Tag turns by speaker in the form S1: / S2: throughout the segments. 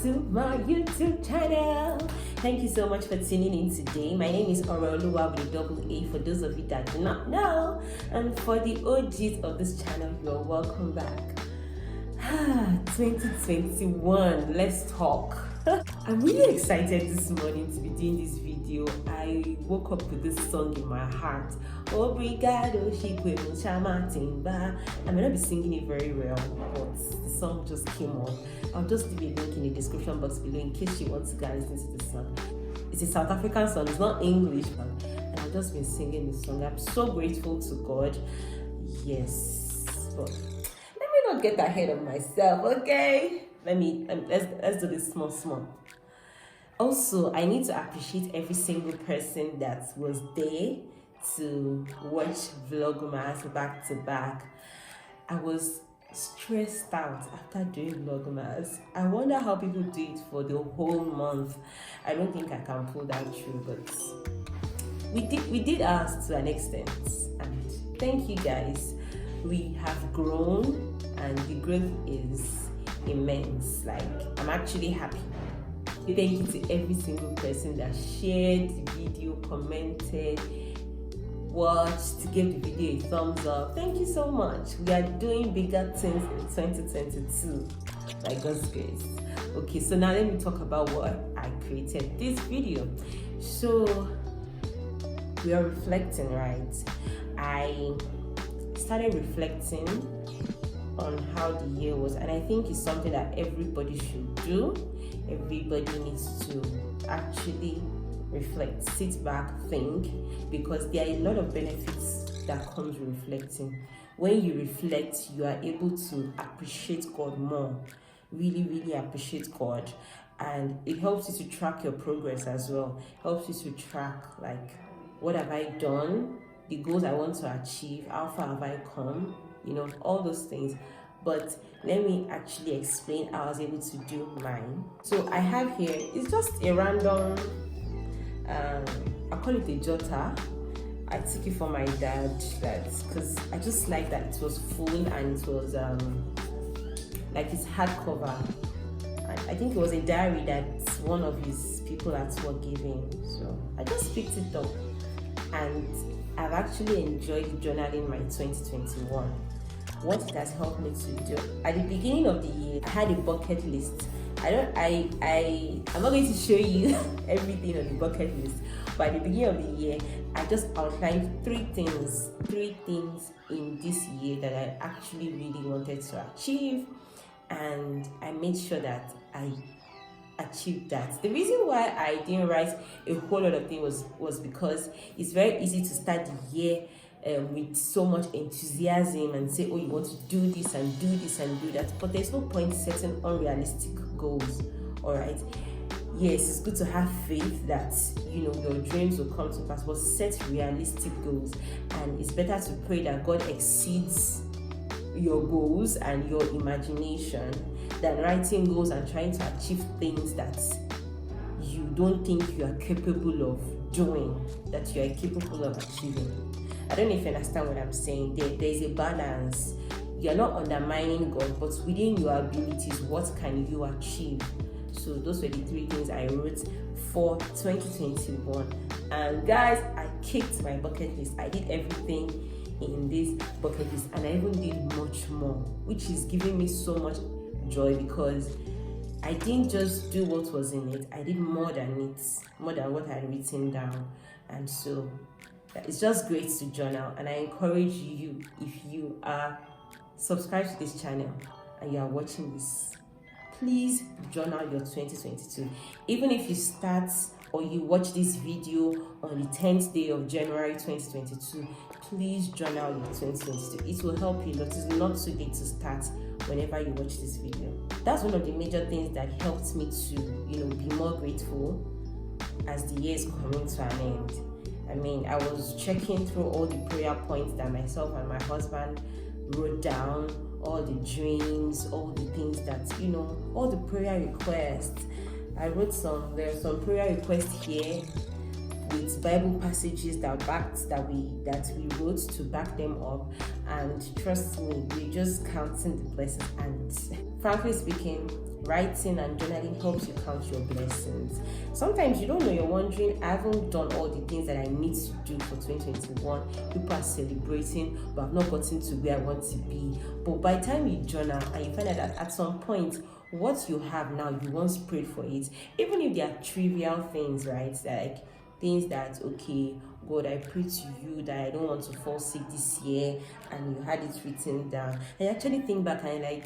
S1: to my YouTube channel. Thank you so much for tuning in today. My name is Oreoluwaa with a double A for those of you that do not know. And for the OGs of this channel, you are welcome back. 2021, let's talk. I'm really excited this morning to be doing this video. I woke up with this song in my heart. Obrigado, Shikwe Muchama Timba. I may not be singing it very well, but the song just came on. I'll just leave a link in the description box below in case you want to go and listen to the song. It's a South African song, it's not English, and I've just been singing this song. I'm so grateful to God. Yes, but let me not get ahead of myself, okay? Let's do this small. Also, I need to appreciate every single person that was there to watch Vlogmas back to back. I was stressed out after doing Vlogmas. I wonder how people do it for the whole month. I don't think I can pull that through, but we did ours to an extent. And thank you guys. We have grown, and the growth is immense. Like, I'm actually happy. Thank you to every single person that shared the video, commented, watched, gave the video a thumbs up. Thank you so much. We are doing bigger things in 2022 by God's grace. Okay, so now let me talk about what I created this video. So we are reflecting, right? I started reflecting on how the year was, and I think it's something that everybody should do. Everybody needs to actually reflect, sit back, think, because there are a lot of benefits that comes with reflecting. When you reflect, you are able to appreciate God more, really appreciate God, and it helps you to track your progress as well. It helps you to track, like, what have I done, the goals I want to achieve, how far have I come, you know, all those things. But let me actually explain how I was able to do mine. So I have here, it's just a random, I call it a jotter. I took it from my dad, because I just like that it was full and it was like it's hardcover. I think it was a diary that one of his people at work gave him. So I just picked it up, and I've actually enjoyed journaling my 2021. What it has helped me to do. At the beginning of the year, I had a bucket list. I'm not going to show you everything on the bucket list, but at the beginning of the year, I just outlined three things in this year that I actually really wanted to achieve, and I made sure that I achieved that. The reason why I didn't write a whole lot of things was because it's very easy to start the year with so much enthusiasm and say, oh, you want to do this and do this and do that, but there's no point setting unrealistic goals. All right, yes, it's good to have faith that, you know, your dreams will come to pass, but set realistic goals. And it's better to pray that God exceeds your goals and your imagination than writing goals and trying to achieve things that you don't think you are capable of doing, that you are capable of achieving. I don't know if you understand what I'm saying. There's a balance. You're not undermining God, but within your abilities, what can you achieve? So those were the three things I wrote for 2021. And guys, I kicked my bucket list. I did everything in this bucket list, and I even did much more, which is giving me so much joy, because I didn't just do what was in it. I did more than what I had written down. And so it's just great to journal, and I encourage you, if you are subscribed to this channel and you are watching this, please journal your 2022. Even if you start or you watch this video on the 10th day of January 2022, please journal your 2022. It will help you. It is not too late to start whenever you watch this video. That's one of the major things that helped me to, you know, be more grateful as the year is coming to an end. I mean, I was checking through all the prayer points that myself and my husband wrote down, all the dreams, all the things that, you know, all the prayer requests. There are some prayer requests here with Bible passages that we wrote to back them up, and trust me, we're just counting the blessings. And frankly speaking, writing and journaling helps you count your blessings. Sometimes you don't know, you're wondering, I haven't done all the things that I need to do for 2021. People are celebrating, but I've not gotten to where I want to be. But by the time you journal and you find out that at some point, what you have now, you once prayed for it, even if they are trivial things, right? Like things that, okay, God, I pray to you that I don't want to fall sick this year, and you had it written down. I actually think back and like,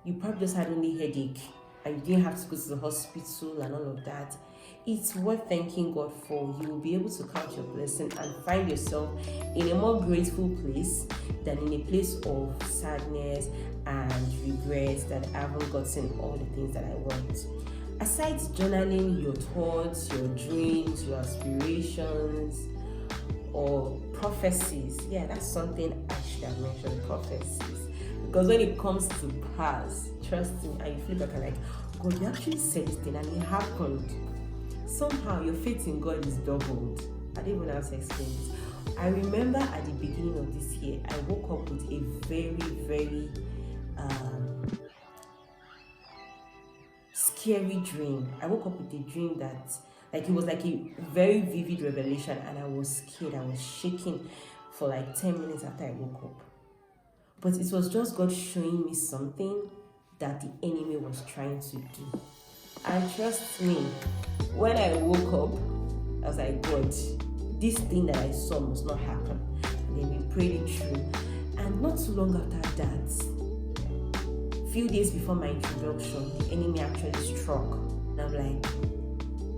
S1: you probably just had only headache and you didn't have to go to the hospital and all of that. It's worth thanking God for. You will be able to count your blessing and find yourself in a more grateful place than in a place of sadness and regrets that I haven't gotten all the things that I want. Aside journaling your thoughts, your dreams, your aspirations, or prophecies, yeah, that's something I should have mentioned, prophecies. Because when it comes to pass, trust me, and you feel back and like, God, you actually said this thing and it happened. Somehow your faith in God is doubled. I don't even know how to explain this. I remember at the beginning of this year, I woke up with a very, very scary dream. I woke up with a dream that, like, it was like a very vivid revelation, and I was scared. I was shaking for like 10 minutes after I woke up. But it was just God showing me something that the enemy was trying to do. And trust me, when I woke up, I was like, God, this thing that I saw must not happen. And then we prayed it through. And not too long after that, few days before my introduction, the enemy actually struck. And I'm like,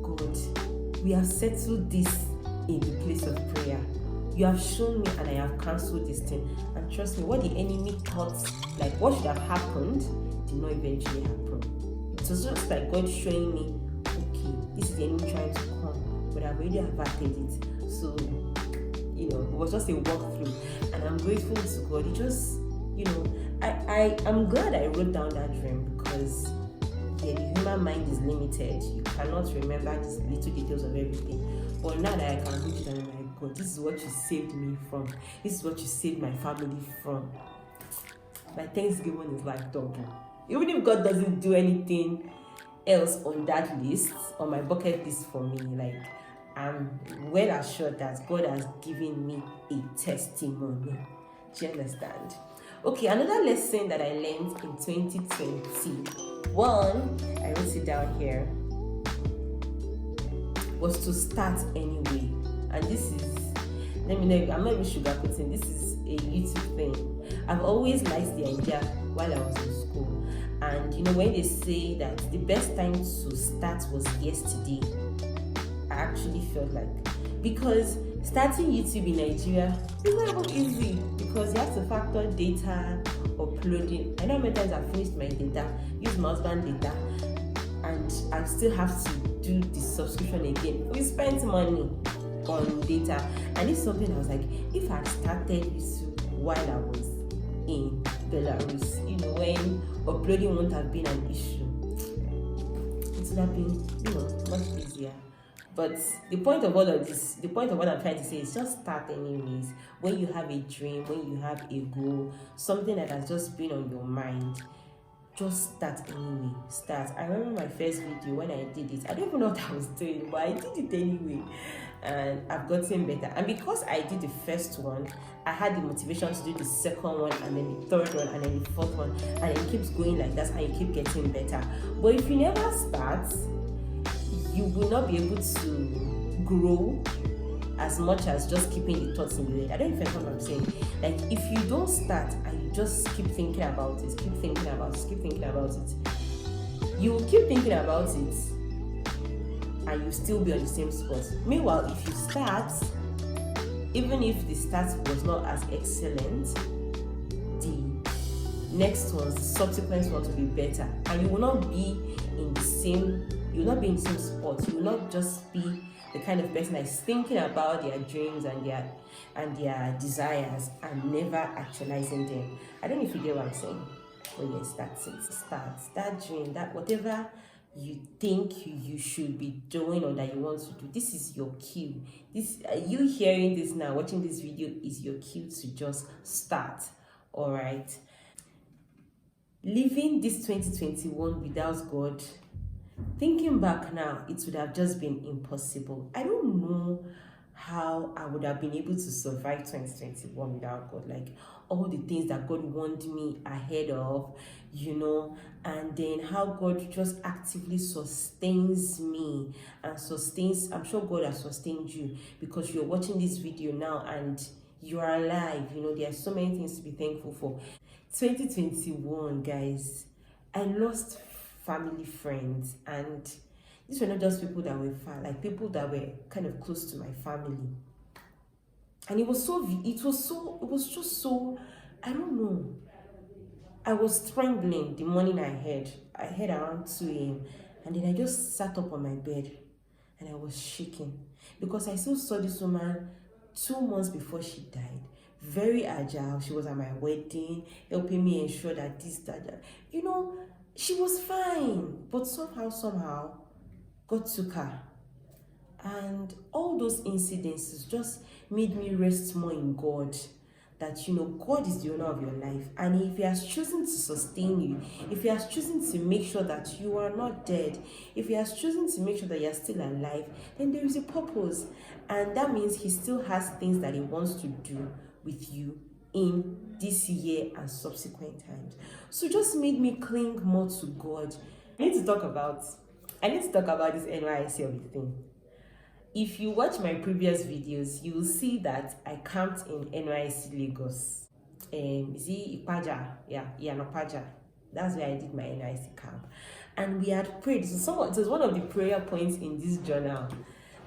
S1: God, we have settled this in the place of prayer. You have shown me and I have cancelled this thing. And trust me, what the enemy thought, like what should have happened, did not eventually happen. It was just like God showing me, okay, this is the enemy trying to come, but I've already averted it. So, you know, it was just a walkthrough. And I'm grateful to God. It just, you know, I'm glad I wrote down that dream, because yeah, the human mind is limited. You cannot remember these little details of everything. But now that I can reach it, I'm like, God, this is what you saved me from. This is what you saved my family from. My Thanksgiving is like double. Even if God doesn't do anything else on that list, on my bucket list for me, like, I'm well assured that God has given me a testimony. Do you understand? Okay, another lesson that I learned in 2021, I wrote it down here, was to start anyway. And this is, let me know, I'm not even sugarcoating, this is a YouTube thing. I've always liked the idea while I was in school. And you know, when they say that the best time to start was yesterday, I actually felt like, because starting YouTube in Nigeria is not even easy, because you have to factor data, uploading. I know many times I've finished my data, use my husband's data, and I still have to do the subscription again. We spent money on data, and it's something I was like, if I started YouTube while I was in Belarus, you know, when uploading wouldn't have been an issue, it would have been, you know, much easier. But the point of all of this, the point of what I'm trying to say is just start anyways. When you have a dream, when you have a goal, something that has just been on your mind, just start anyway. Start. I remember my first video when I did it. I don't even know what I was doing, but I did it anyway. And I've gotten better. And because I did the first one, I had the motivation to do the second one, and then the third one, and then the fourth one. And it keeps going like that, and you keep getting better. But if you never start, you will not be able to grow as much as just keeping the thoughts in your head. I don't know if you know what I'm saying. Like, if you don't start and you just keep thinking about it, keep thinking about it, keep thinking about it, you will keep thinking about it and you'll still be on the same spot. Meanwhile, if you start, even if the start was not as excellent, the next ones, the subsequent ones will be better, and you will not be in the same spot. You will not just be the kind of person that is thinking about their dreams and their desires and never actualizing them. I don't know if you get what I'm saying. But yes, that's it. Start that dream, that whatever you think you should be doing or that you want to do. This is your cue. This, you hearing this now, watching this video, is your cue to just start. All right. Living this 2021 without God, thinking back now, it would have just been impossible. I don't know how I would have been able to survive 2021 without God. Like all the things that God warned me ahead of, and then how God just actively sustains me and sustains. I'm sure God has sustained you because you're watching this video now and you are alive. There are so many things to be thankful for. 2021, guys, I lost family friends, and these were not just people that were far, like people that were kind of close to my family. And it was just so, I don't know. I was trembling the morning I heard around 2 a.m. And then I just sat up on my bed and I was shaking because I still saw this woman 2 months before she died. Very agile. She was at my wedding, helping me ensure that this, that. She was fine. But somehow, God took her. And all those incidences just made me rest more in God. That God is the owner of your life, and if He has chosen to sustain you, if He has chosen to make sure that you are not dead, if He has chosen to make sure that you are still alive, then there is a purpose, and that means He still has things that He wants to do with you in this year and subsequent times. So just made me cling more to God. I need to talk about this NYSC of the thing. If you watch my previous videos, you will see that I camped in NYSC Lagos. Is it Ipaja? Yeah, Ipaja. That's where I did my NYSC camp. And we had prayed. So it was one of the prayer points in this journal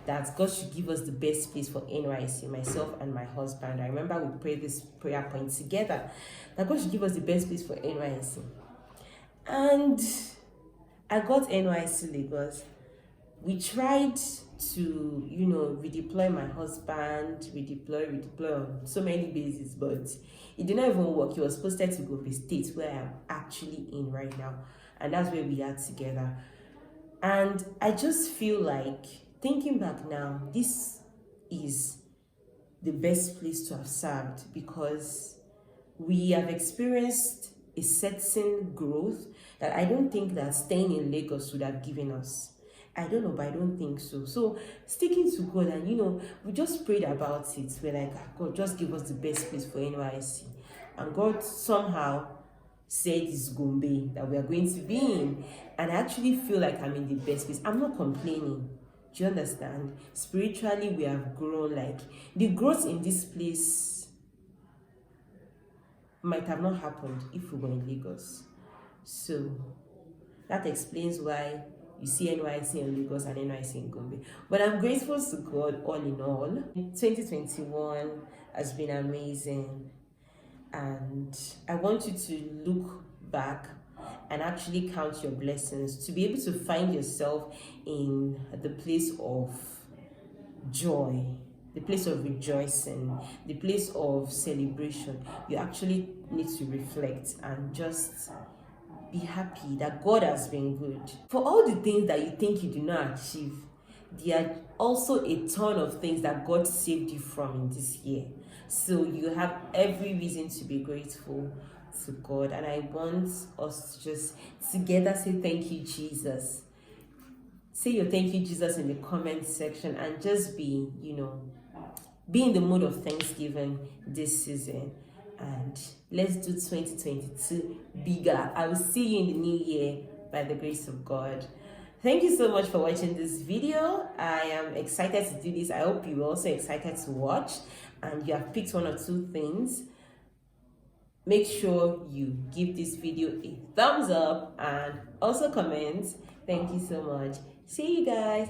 S1: that God should give us the best place for NYSC, myself and my husband. I remember we prayed this prayer point together, that God should give us the best place for NYSC. And I got NYSC Lagos. We tried to, redeploy my husband, redeploy on so many bases, but it did not even work. He was posted to Gobe State, where I am actually in right now, and that's where we are together. And I just feel like, thinking back now, this is the best place to have served, because we have experienced a certain growth that I don't think that staying in Lagos would have given us. I don't know, but I don't think so. So sticking to God, and we just prayed about it. We're like, God, just give us the best place for NYSC. And God somehow said it's Gombe that we are going to be in. And I actually feel like I'm in the best place. I'm not complaining. Do you understand? Spiritually, we have grown. Like, the growth in this place might have not happened if we were in Lagos. So that explains why you see NYSC in Lagos and NYSC in Gombe. But I'm grateful to God all in all. 2021 has been amazing. And I want you to look back and actually count your blessings, to be able to find yourself in the place of joy, the place of rejoicing, the place of celebration. You actually need to reflect and just be happy that God has been good. For all the things that you think you do not achieve, there are also a ton of things that God saved you from in this year. So you have every reason to be grateful to God. And I want us to just together say thank you, Jesus. Say your thank you, Jesus, in the comment section, and just be in the mood of Thanksgiving this season. And let's do 2022 bigger. I will see you in the new year by the grace of God. Thank you so much for watching this video. I am excited to do this. I hope you're also excited to watch and you have picked one or two things. Make sure you give this video a thumbs up and also comment. Thank you so much. See you guys.